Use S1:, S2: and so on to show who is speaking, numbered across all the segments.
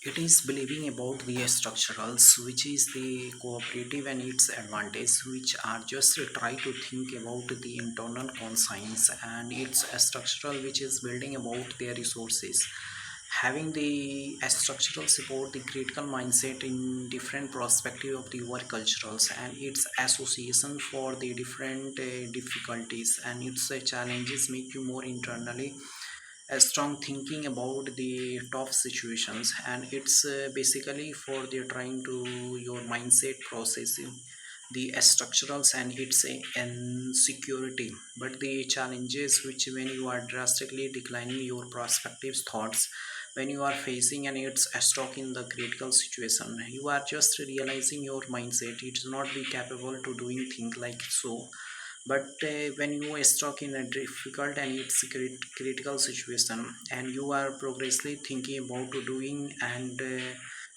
S1: It is believing about the structurals, which is the cooperative and its advantage, which are just try to think about the internal conscience, and it's a structural which is building about their resources, having the structural support the critical mindset in different perspective of the work culturals and its association for the different difficulties and its challenges make you more internally a strong thinking about the tough situations, and it's basically for the trying to your mindset processing the structurals and it's a insecurity, but the challenges which when you are drastically declining your prospectives thoughts, when you are facing and it's a stock in the critical situation, you are just realizing your mindset it's not be capable to doing things like so. But when you are stuck in a difficult and it's critical situation and you are progressively thinking about to doing and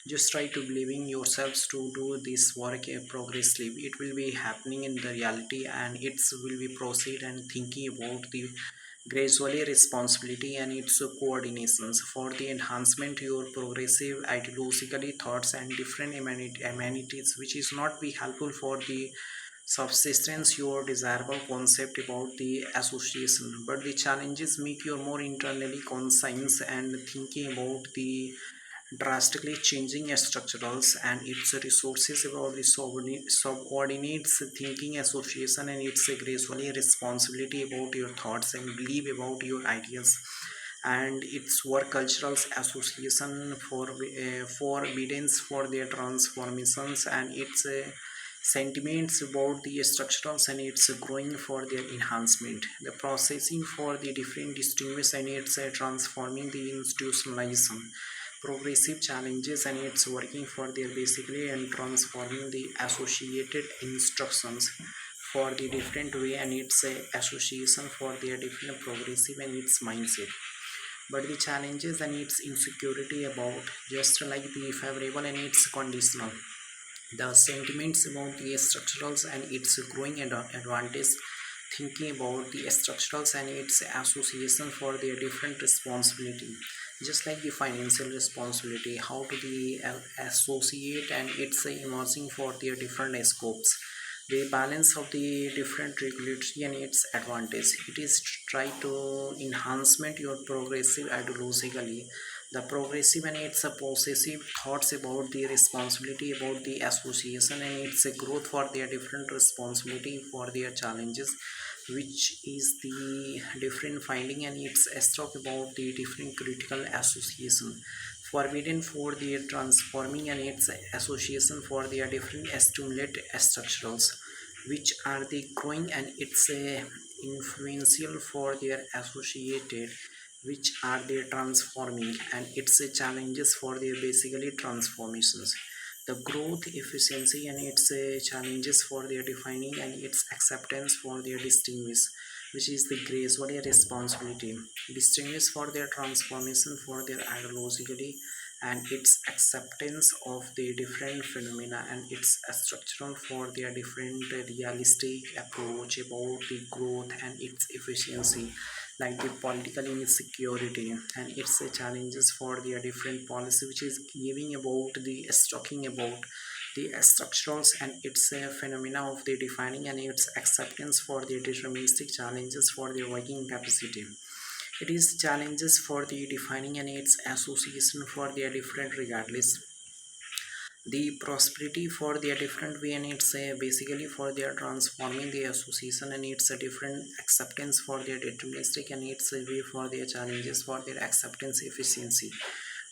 S1: just try to believing yourselves to do this work progressively, it will be happening in the reality and it will be proceed and thinking about the gradually responsibility and its coordinations for the enhancement your progressive ideologically thoughts and different amenities which is not be helpful for the subsistence your desirable concept about the association, but the challenges make you more internally conscious and thinking about the drastically changing structurals and its resources about the subordinates thinking association and its gracefully responsibility about your thoughts and believe about your ideas and its work cultural association for evidence for their transformations and its sentiments about the structurals and its growing for their enhancement, the processing for the different distinguish and its transforming the institutionalization progressive challenges and it's working for their basically and transforming the associated instructions for the different way and its association for their different progressive and its mindset, but the challenges and its insecurity about just like the favorable and its conditional, the sentiments about the structurals and its growing advantage, thinking about the structurals and its association for their different responsibility, just like the financial responsibility how to be associate and it's emerging for their different scopes, the balance of the different regulatory and its advantage, it is try to enhancement your progressive ideologically, the progressive and its a possessive thoughts about the responsibility about the association and its a growth for their different responsibility for their challenges, which is the different finding and its a talk about the different critical association forbidden for their transforming and its association for their different stimulate structurals, which are the growing and it's a influential for their associated, which are their transforming and its challenges for their basically transformations, the growth efficiency and its challenges for their defining and its acceptance for their distinguish, which is the gradually responsibility distinguish for their transformation for their ideologically and its acceptance of the different phenomena and its structural for their different realistic approach about the growth and its efficiency, like the political insecurity and its challenges for their different policy, which is giving about the talking about the structurals and its phenomena of the defining and its acceptance for the deterministic challenges for the working capacity, it is challenges for the defining and its association for their different regardless, the prosperity for their different way and it's basically for their transforming the association and it's a different acceptance for their deterministic and it's a way for their challenges for their acceptance efficiency,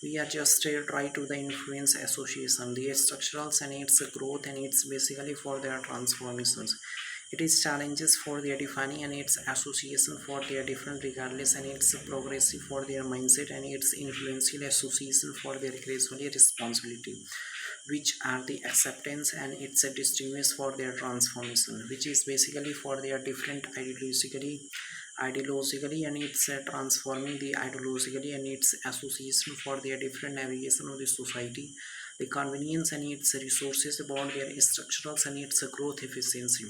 S1: we are just try to the influence association the structurals and its growth and it's basically for their transformations, it is challenges for their defining and its association for their different regardless and it's progressive for their mindset and its influential association for their gracefully responsibility, which are the acceptance and it's a distinguish for their transformation, which is basically for their different ideologically and it's transforming the ideologically and its association for their different navigation of the society, the convenience and its resources about their structurals and its growth efficiency,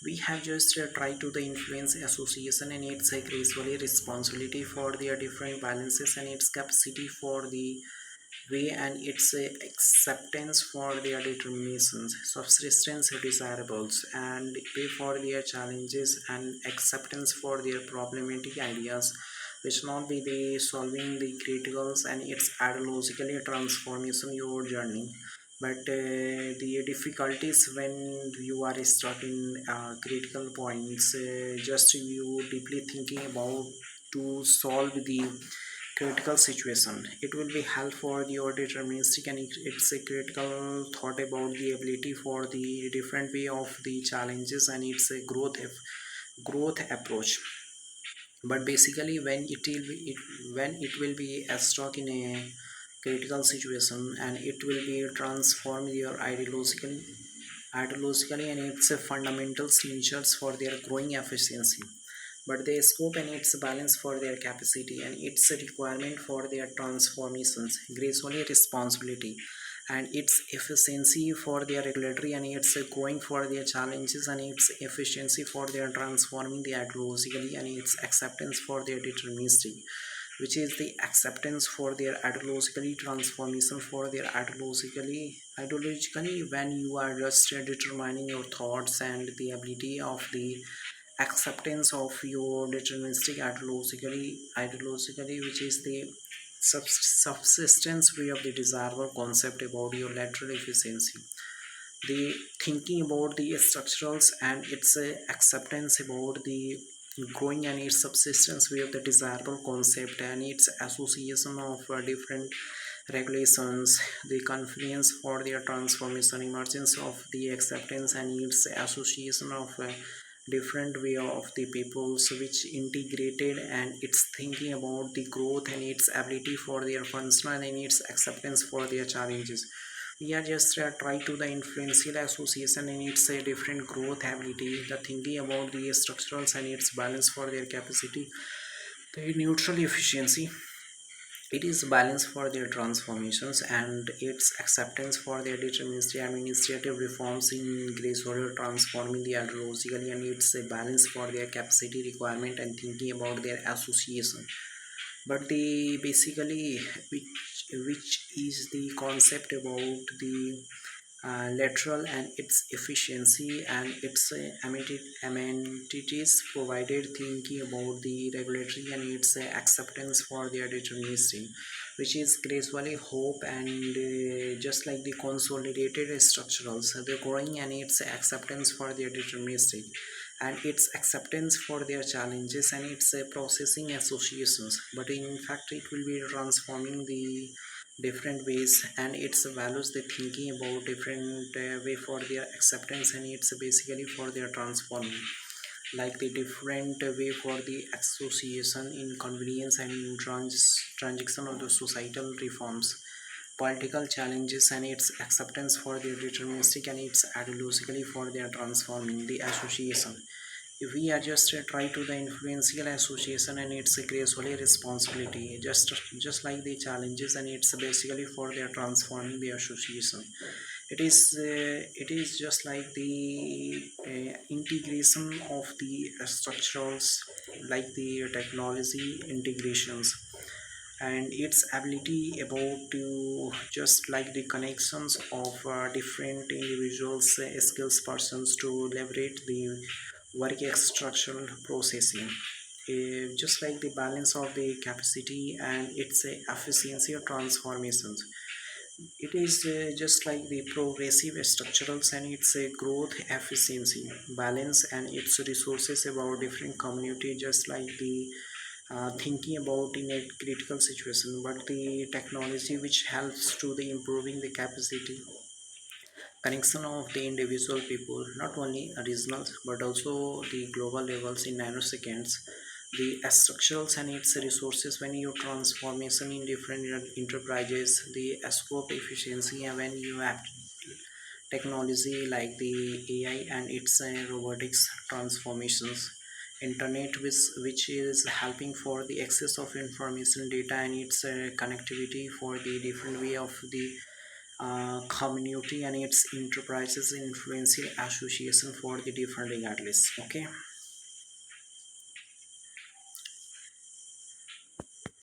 S1: we have just tried to the influence association and its gracefully responsibility for their different balances and its capacity for the way, and its acceptance for their determinations, subsistence desirables, and way for their challenges, and acceptance for their problematic ideas, which not be the solving the criticals, and it's ideologically transformation your journey. But the difficulties when you are stuck in critical points, just you deeply thinking about to solve the critical situation, it will be help for your deterministic, and it's a critical thought about the ability for the different way of the challenges, and it's a growth approach. But basically when when it will be stuck in a critical situation, and it will be transform your ideologically, and its fundamental natures for their growing efficiency, but they scope and its balance for their capacity, and its a requirement for their transformations, gracefully responsibility, and its efficiency for their regulatory, and its going for their challenges, and its efficiency for their transforming the ideologically, and its acceptance for their deterministic, which is the acceptance for their ideologically transformation for their ideologically when you are just determining your thoughts, and the ability of the acceptance of your deterministic ideologically, which is the subsistence way of the desirable concept about your lateral efficiency, the thinking about the structurals, and its acceptance about the growing, and its subsistence way of the desirable concept, and its association of different regulations, the confidence for their transformation, emergence of the acceptance, and its association of different way of the peoples which integrated, and its thinking about the growth, and its ability for their functional, and its acceptance for their challenges. We are just try to the influential association, and its a different growth ability, the thinking about the structurals, and its balance for their capacity, the neutral efficiency, it is balance for their transformations, and its acceptance for their deterministic administrative reforms in gradual transforming the ideologically, and it's a balance for their capacity requirement, and thinking about their association. But the basically which is the concept about the lateral, and its efficiency, and its amenities provided, thinking about the regulatory, and its acceptance for their determinacy, which is gradually hope, and just like the consolidated structurals, the growing, and its acceptance for their determinacy, and its acceptance for their challenges, and its processing associations, but in fact it will be transforming the different ways, and its values, the thinking about different way for their acceptance, and it's basically for their transforming, like the different way for the association in convenience, and in transaction of the societal reforms, political challenges, and its acceptance for their deterministic, and its ideologically for their transforming the association. If we are just try to the influential association, and it's a gracefully responsibility, just like the challenges, and it's basically for their transforming the association. It is just like the integration of the structures, like the technology integrations, and its ability about to just like the connections of different individuals, skills persons to leverage the work extraction processing, just like the balance of the capacity, and its efficiency of transformations. It is just like the progressive structurals, and its growth efficiency balance, and its resources about different community, just like the thinking about in a critical situation, but the technology which helps to the improving the capacity connection of the individual people, not only regional but also the global levels in nanoseconds, the structurals, and its resources when you transformation in different enterprises, the scope efficiency, and when you have technology like the AI, and its robotics transformations, internet which is helping for the access of information data, and its connectivity for the different way of the community, and its enterprises influential association for the different regardless. Okay.